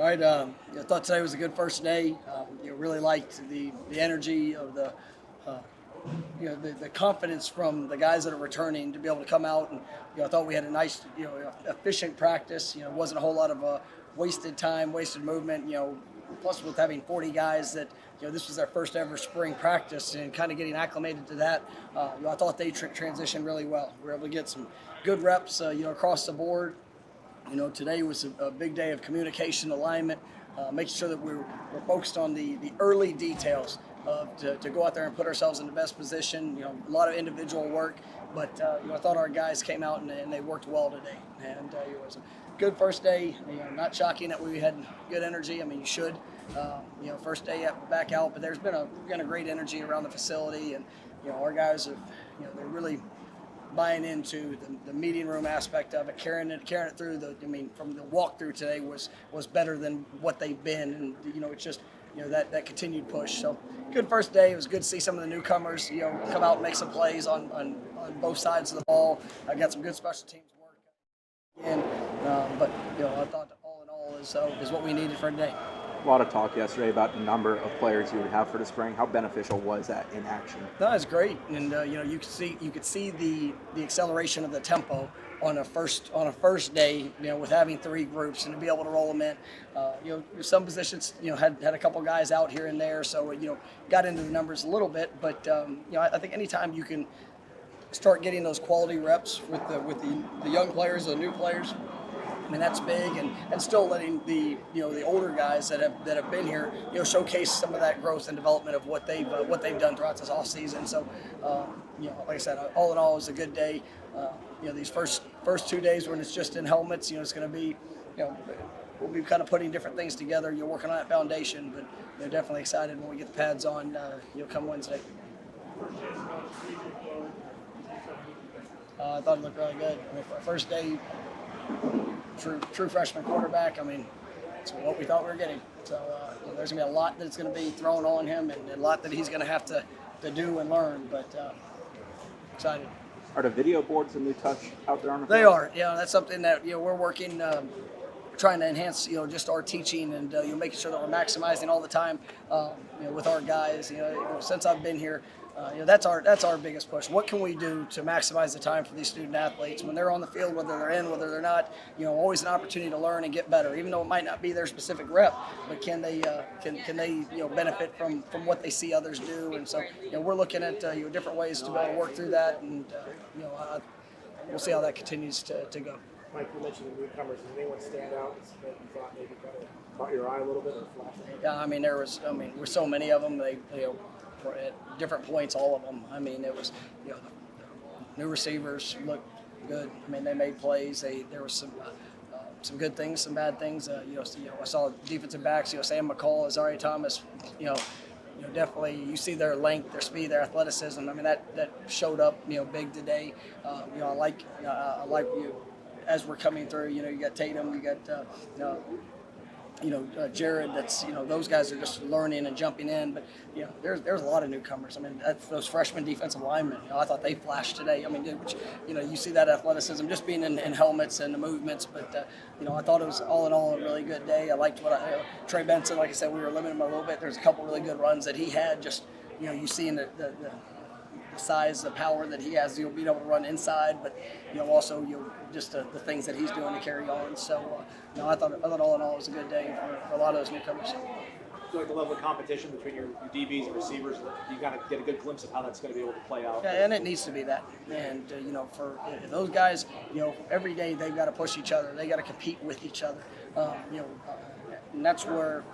right. I thought today was a good first day. Really liked the energy of uh, the confidence from the guys that are returning to be able to come out and I thought we had a nice efficient practice. It wasn't a whole lot of wasted time, wasted movement. Plus with having 40 guys that this was their first ever spring practice and kind of getting acclimated to that. I thought they transitioned really well. We were able to get some good reps across the board. Today was a big day of communication, alignment, making sure that we're focused on the early details to go out there and put ourselves in the best position. A lot of individual work, but I thought our guys came out and they worked well today. And it was a good first day. Not shocking that we had good energy. I mean, you should. First day back out, but there's been a great energy around the facility, and our guys have they're really buying into the meeting room aspect of it, carrying it through. From the walkthrough today was better than what they've been, and it's just that continued push. So good first day. It was good to see some of the newcomers come out and make some plays on both sides of the ball. I got some good special teams work again, but I thought all in all is what we needed for today. A lot of talk yesterday about the number of players you would have for the spring. How beneficial was that in action? No, it's great, and you could see the acceleration of the tempo on a first day. With having three groups and to be able to roll them in. Some positions had a couple guys out here and there, so got into the numbers a little bit. But I think anytime you can start getting those quality reps with the young players, the new players. That's big, and still letting the older guys that have been here showcase some of that growth and development of what they've done throughout this off season. So like I said, all in all, it was a good day. These first 2 days when it's just in helmets, it's going to be we'll be kind of putting different things together. You're working on that foundation, but definitely excited when we get the pads on. Come Wednesday. I thought it looked really good. For our first day. True freshman quarterback. It's what we thought we were getting. So there's going to be a lot that's going to be thrown on him, and a lot that he's going to have to do and learn. But excited. Are the video boards a new touch out there on the field? They are. That's something that we're working, trying to enhance just our teaching and making sure that we're maximizing all the time with our guys. Since I've been here. That's our biggest push. What can we do to maximize the time for these student athletes when they're on the field, whether they're in, whether they're not? Always an opportunity to learn and get better, even though it might not be their specific rep. But can they benefit from what they see others do? And so we're looking at different ways to be able to work through that, and we'll see how that continues to go. Mike, you mentioned the newcomers. Did anyone stand out that you thought maybe kind of caught your eye a little bit or flashed? Yeah, there was so many of them. They at different points, all of them. It was the new receivers looked good. They made plays. There was some good things, some bad things. I saw defensive backs. Sam McCall, Azari Thomas. Definitely you see their length, their speed, their athleticism. That showed up big today. I like you as we're coming through. You got Tatum, you got Jared. That's those guys are just learning and jumping in. But there's a lot of newcomers. That's those freshman defensive linemen. I thought they flashed today. You see that athleticism just being in helmets and the movements. But I thought it was all in all a really good day. I liked Trey Benson. Like I said, we were limiting him a little bit. There's a couple really good runs that he had. Just you see in the size, the power that he has, being able to run inside, but also just the things that he's doing to carry on. So I thought all in all it was a good day for a lot of those newcomers. I feel like the level of competition between your DBs and receivers, you got to get a good glimpse of how that's going to be able to play out. Yeah, and it needs to be that. And for those guys, every day they've got to push each other. They got to compete with each other. And that's where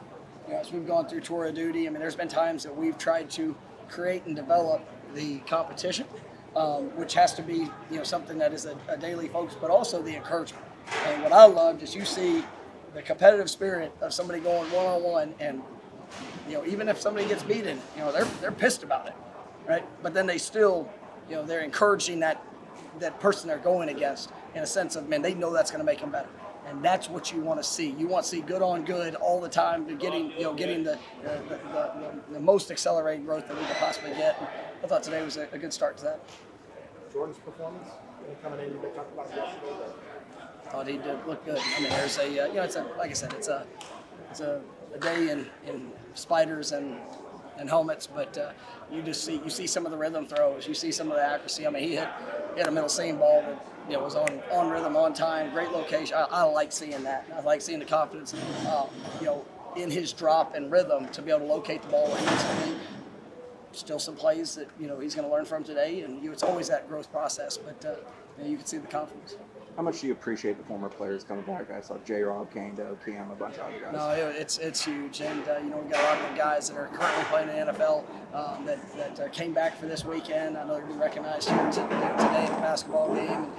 as we've gone through tour of duty, there's been times that we've tried to create and develop the competition, which has to be something that is a daily focus, but also the encouragement. And what I loved is you see the competitive spirit of somebody going one-on-one, and even if somebody gets beaten, they're pissed about it, right? But then they still, they're encouraging that person they're going against in a sense of, man, they know that's going to make them better. And that's what you want to see. You want to see good on good all the time, getting the most accelerated growth that we could possibly get. And I thought today was a good start to that. Jordan's performance coming in, you talked about it yesterday. I thought he did look good. There's it's like I said, it's a day in spiders and helmets, but you see some of the rhythm throws, you see some of the accuracy. I mean, he hit a middle seam ball that was on rhythm, on time, great location. I like seeing that. I like seeing the confidence, in his drop and rhythm to be able to locate the ball where he needs to be. Still some plays that he's going to learn from today, and it's always that growth process. But you can see the confidence. How much do you appreciate the former players coming back? I saw J-Rob, Kando, Cam, a bunch of other guys. No, it's huge, and we've got a lot of the guys that are currently playing in the NFL that came back for this weekend. I know they're going to be recognized here today in the basketball game.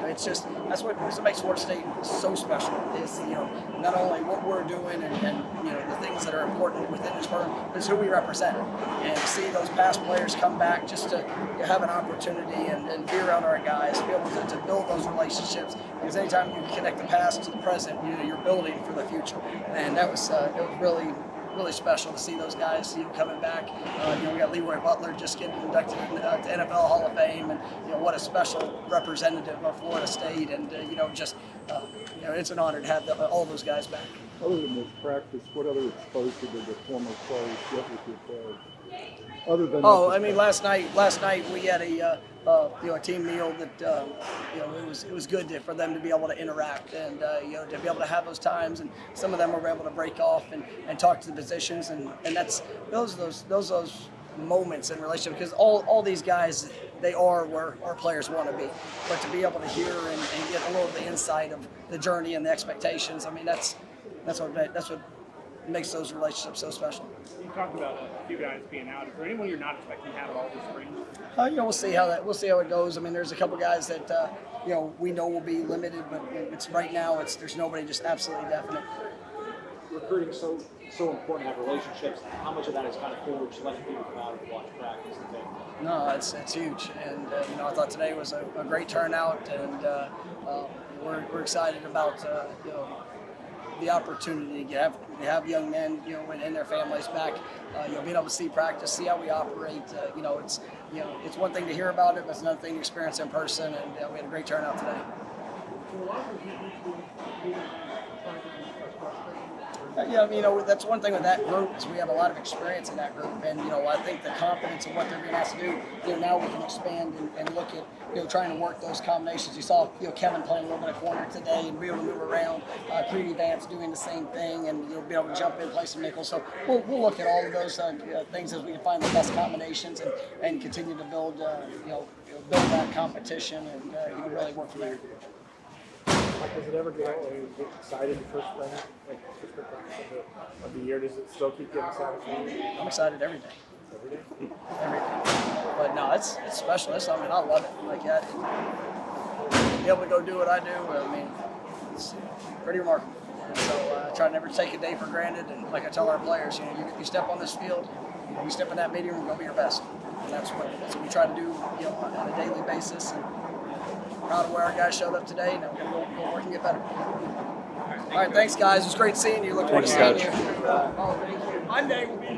It's just that's what makes Florida State so special. Is not only what we're doing and the things that are important within this program, but it's who we represent. And to see those past players come back just to have an opportunity and be around our guys, be able to build those relationships, because anytime you connect the past to the present, you're building for the future, and it was really special to see those guys coming back. We got Leroy Butler just getting inducted to NFL Hall of Fame, and what a special representative of Florida State, and it's an honor to have all those guys back. Other than this practice, what other exposure did the former players get with your players? Other than last night we had a team meal that it was good for them to be able to interact and to be able to have those times, and some of them were able to break off and talk to the positions, and that's those moments in relationship, because all these guys, they are where our players want to be, but to be able to hear and get a little of the insight of the journey and the expectations, I mean that's what makes those relationships so special. You talked about a few guys being out. Is there anyone you're not expecting to have all this spring? We'll see how it goes. I mean, there's a couple guys that we know will be limited, but it's right now. There's nobody just absolutely definite. Recruiting so important to have relationships. How much of that is kind of forward, just letting people come out and watch practice and things? No, it's huge, and I thought today was a great turnout, and we're excited about the opportunity to have young men, and their families back, being able to see practice, see how we operate. It's one thing to hear about it, but it's another thing to experience in person, and we had a great turnout today. That's one thing with that group is we have a lot of experience in that group, and I think the confidence of what they're being asked to do. Now we can expand and look at trying to work those combinations. You saw Kevin playing a little bit of corner today and be able to move around. Creedy Vance doing the same thing, and be able to jump in, play some nickels. So we'll look at all of those things as we can find the best combinations and continue to build that competition, and you can really work from there. Like, does it ever get excited the first spring, of the year? Does it still keep getting excited? I'm excited every day. Every day? Every day. But no, it's special. I love it. Like that. To be able to go do what I do, it's pretty remarkable. And so I try to never take a day for granted. And like I tell our players, you step on this field, you step in that meeting room, go be your best. And that's what we try to do, on a daily basis. And proud of where our guys showed up today, and we're going to go work and get better. All right, thanks, guys. It was great seeing you. Look forward to seeing you. Monday will be